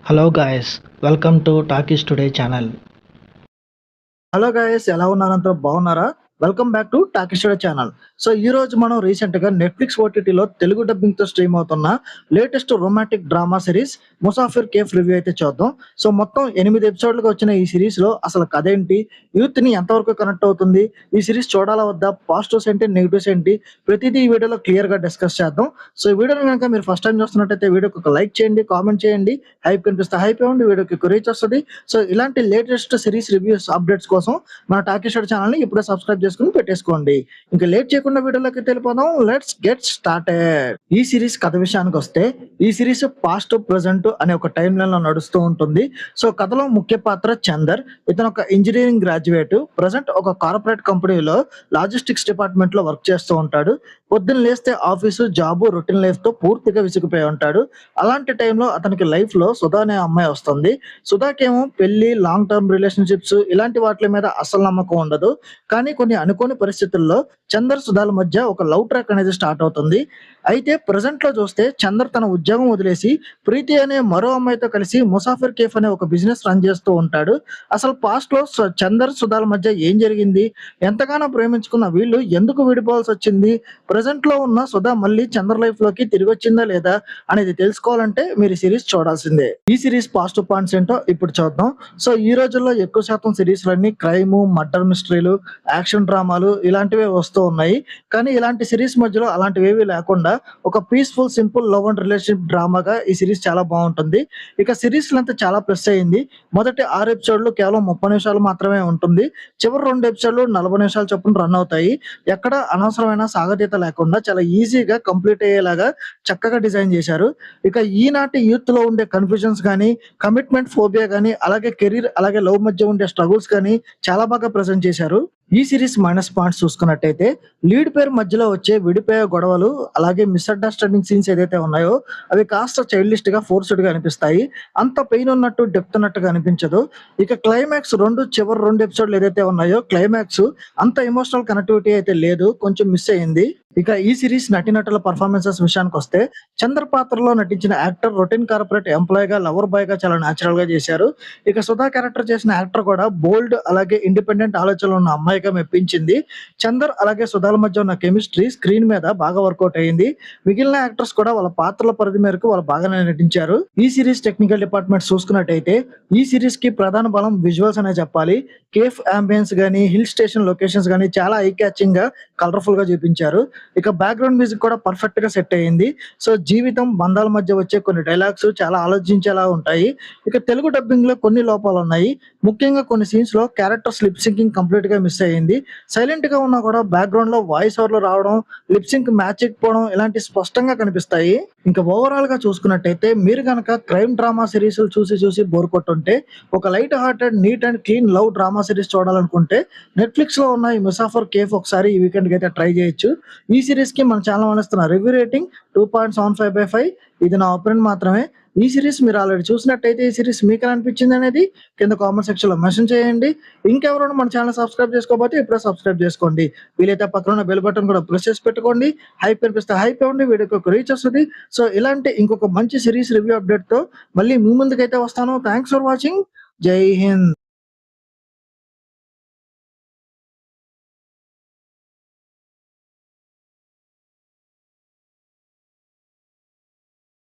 Hello guys, welcome to Talkies Today channel. Hello guys, ఎలా ఉన్నారంతా బాగున్నారా? Welcome back to talkie story channel. So ఈ రోజు మనం రీసెంట్ గా నెట్ఫ్లిక్స్ ఓటీటీలో తెలుగు డబ్బింగ్ తో స్ట్రీమ్ అవుతున్న latest romantic drama series Musafir cafe review అయితే చూద్దాం. సో మొత్తం 8 ఎపిసోడ్లుగా వచ్చిన ఈ సిరీస్ లో అసలు కథ ఏంటి, యూత్ ని ఎంతవరకు కనెక్ట్ అవుతుంది, ఈ సిరీస్ చూడాలా వద్దా, పాజిటివ్స్ ఏంటి, నెగిటివ్స్ ఏంటి, ప్రతిదీ ఈ వీడియోలో క్లియర్ గా డిస్కస్ చేద్దాం. సో ఈ వీడియోని కనుక మీరు ఫస్ట్ టైం చూస్తున్నట్టయితే వీడియోకి ఒక లైక్ చేయండి, కామెంట్ చేయండి, హైప్ కనిపిస్తే హైప్ ఇవ్వండి, వీడియోకి రీచ్ వస్తుంది. సో ఇలాంటి లేటెస్ట్ సిరీస్ రివ్యూస్ అప్డేట్స్ కోసం మన టాకీస్టోరీ ఛానల్ ని ఇప్పుడే సబ్స్క్రైబ్ చేసుకుని పెట్టేసుకోండి. ఇంకా లేట్ చేయకుండా వీడియోలోకి వెళ్ళిపోదాం. Let's get started. ఈ సిరీస్ కథ విషయానికి వస్తే ఈ సిరీస్ పాస్ట్ ప్రెసెంట్ అనే ఒక టైం లైన్ లో నడుస్తూ ఉంటుంది. సో కథలో ముఖ్య పాత్ర చందర్. ఇతను ఒక ఇంజనీరింగ్ గ్రాడ్యుయేట్. ప్రెసెంట్ ఒక కార్పొరేట్ కంపెనీలో లాజిస్టిక్స్ డిపార్ట్మెంట్ లో వర్క్ చేస్తూ ఉంటాడు. పొద్దున్న లేస్తే ఆఫీసు, జాబు, రొటీన్ లైఫ్ తో పూర్తిగా విసిగిపోయి ఉంటాడు. అలాంటి టైంలో అతనికి లైఫ్ లో సుధా అనే అమ్మాయి వస్తుంది. సుధాకేమో పెళ్లి, లాంగ్ టర్మ్ రిలేషన్షిప్స్ ఇలాంటి వాటి మీద అసలు నమ్మకం ఉండదు. కానీ కొన్ని అనుకోని పరిస్థితుల్లో చందర్, సుధాల మధ్య ఒక లవ్ ట్రాక్ అనేది స్టార్ట్ అవుతుంది. అయితే ప్రెసెంట్ లో చూస్తే చందర్ తన ఉద్యోగం వదిలేసి ప్రీతి అనే మరో అమ్మాయితో కలిసి ముసాఫిర్ కేఫ్ అనే ఒక బిజినెస్ రన్ చేస్తూ ఉంటాడు. అసలు పాస్ట్ లో చందర్, సుధాల మధ్య ఏం జరిగింది, ఎంతగానో ప్రేమించుకున్న వీళ్ళు ఎందుకు విడిపోవాల్సి వచ్చింది, ప్రెసెంట్ లో ఉన్న సుధా మళ్ళీ చందర్ లైఫ్ లోకి తిరిగి వచ్చిందా లేదా అనేది తెలుసుకోవాలంటే మీరు ఈ సిరీస్ చూడాల్సిందే. ఈ సిరీస్ పాజిటివ్ పాయింట్స్ ఏంటో ఇప్పుడు చూద్దాం. సో ఈ రోజుల్లో ఎక్కువ శాతం సిరీస్ లన్నీ క్రైమ్, మర్డర్ మిస్టరీలు, యాక్షన్ డ్రామాలు ఇలాంటివే వస్తూ ఉన్నాయి. కానీ ఇలాంటి సిరీస్ మధ్యలో అలాంటివి ఏవి లేకుండా ఒక peaceful, simple love and relationship డ్రామాగా ఈ సిరీస్ చాలా బాగుంటుంది. ఇక సిరీస్ లెంత్ చాలా ప్లస్ అయింది. మొదటి 6 ఎపిసోడ్లు కేవలం 30 నిమిషాలు మాత్రమే ఉంటుంది. చివరి 2 ఎపిసోడ్లు 40 నిమిషాల చొప్పున రన్ అవుతాయి. ఎక్కడ అనవసరమైన సాగతీత లేకుండా చాలా ఈజీగా కంప్లీట్ అయ్యేలాగా చక్కగా డిజైన్ చేశారు. ఇక ఈనాటి యూత్ లో ఉండే కన్ఫ్యూజన్స్ కానీ, కమిట్మెంట్ ఫోబియా కానీ, అలాగే కెరీర్, అలాగే లవ్ మధ్య ఉండే స్ట్రగుల్స్ కానీ చాలా బాగా ప్రెజెంట్ చేశారు. ఈ సిరీస్ మైనస్ పాయింట్స్ చూసుకున్నట్టయితే లీడ్ పేరు మధ్యలో వచ్చే విడిపోయే గొడవలు, అలాగే మిస్అండర్స్టాండింగ్ సీన్స్ ఏదైతే ఉన్నాయో అవి కాస్త చైల్డిష్ గా, ఫోర్స్డ్ గా అనిపిస్తాయి. అంత పెయిన్ ఉన్నట్టు, డెప్త్ ఉన్నట్టుగా అనిపించదు. ఇక క్లైమాక్స్ చివరి 2 ఎపిసోడ్లు ఏదైతే ఉన్నాయో క్లైమాక్స్ అంత ఎమోషనల్ కనెక్టివిటీ అయితే లేదు, కొంచెం మిస్ అయింది. ఇక ఈ సిరీస్ నటీనటుల పర్ఫార్మెన్సెస్ విషయానికి వస్తే చంద్ర పాత్రలో నటించిన యాక్టర్ రొటీన్ కార్పొరేట్ ఎంప్లాయ్ గా, లవర్ బాయ్ గా చాలా న్యాచురల్ గా చేశారు. ఇక సుధా క్యారెక్టర్ చేసిన యాక్టర్ కూడా బోల్డ్, అలాగే ఇండిపెండెంట్ ఆలోచనలు ఉన్న అమ్మాయిగా మెప్పించింది. చందర్ అలాగే సుధాల మధ్య ఉన్న కెమిస్ట్రీ స్క్రీన్ మీద బాగా వర్కౌట్ అయింది. మిగిలిన యాక్టర్స్ కూడా వాళ్ళ పాత్రల పరిధి మేరకు వాళ్ళు బాగానే నటించారు. ఈ సిరీస్ టెక్నికల్ డిపార్ట్మెంట్ చూసుకున్నట్టయితే ఈ సిరీస్ కి ప్రధాన బలం విజువల్స్ అనే చెప్పాలి. కేఫ్ అంబియన్స్ గానీ, హిల్ స్టేషన్ లొకేషన్స్ గానీ చాలా ఐ క్యాచింగ్ గా, కలర్ఫుల్ గా చూపించారు. ఇక బ్యాక్గ్రౌండ్ మ్యూజిక్ కూడా పర్ఫెక్ట్ గా సెట్ అయ్యింది. సో జీవితం, బంధాల మధ్య వచ్చే కొన్ని డైలాగ్స్ చాలా ఆలోచించేలా ఉంటాయి. ఇక తెలుగు డబ్బింగ్ లో కొన్ని లోపాలు ఉన్నాయి. ముఖ్యంగా కొన్ని సీన్స్ లో క్యారెక్టర్స్ లిప్ సింకింగ్ కంప్లీట్ గా మిస్ అయ్యింది. సైలెంట్ గా ఉన్నా కూడా బ్యాక్గ్రౌండ్ లో వాయిస్ ఓవర్లు రావడం, లిప్ సింక్ మ్యాచ్ చేయకపోవడం ఇలాంటి స్పష్టంగా కనిపిస్తాయి. ఇంకా ఓవరాల్ గా చూసుకున్నట్టయితే మీరు గనక క్రైమ్ డ్రామా సిరీస్ చూసి చూసి బోర్ కొట్టుంటే ఒక light hearted, neat and clean love drama series చూడాలనుకుంటే నెట్ఫ్లిక్స్ లో ఉన్న ఈ ముసాఫర్ కేఫ్ ఒకసారి ఈ వీకెండ్ కి అయితే ట్రై చేయొచ్చు. ఈ సిరీస్ కి మన ఛానల్ అందిస్తున్న రివ్యూ రేటింగ్ 2.75/5. ఇది నా ఒపీనియన్ మాత్రమే. ఈ సిరీస్ మీరు ఆల్రెడీ చూసినట్టయితే ఈ సిరీస్ మీకు ఎలా అనిపించింది అనేది కింద కామెంట్ సెక్షన్ లో మెన్షన్ చేయండి. ఇంకెవరైనా మన ఛానల్ సబ్స్క్రైబ్ చేసుకోకపోతే ఇప్పుడే సబ్స్క్రైబ్ చేసుకోండి. వీలైతే పక్కన ఉన్న బెల్ బటన్ కూడా ప్రెస్ చేసి పెట్టుకోండి. హైప్ అనిపిస్తే హైప్ ఇవ్వండి, వీడియోకి ఒక రీచ్ వస్తుంది. సో ఇలాంటి ఇంకొక మంచి సిరీస్ రివ్యూ అప్డేట్ తో మళ్ళీ మీ ముందుకైతే వస్తాను. Thanks for watching. జై హింద్.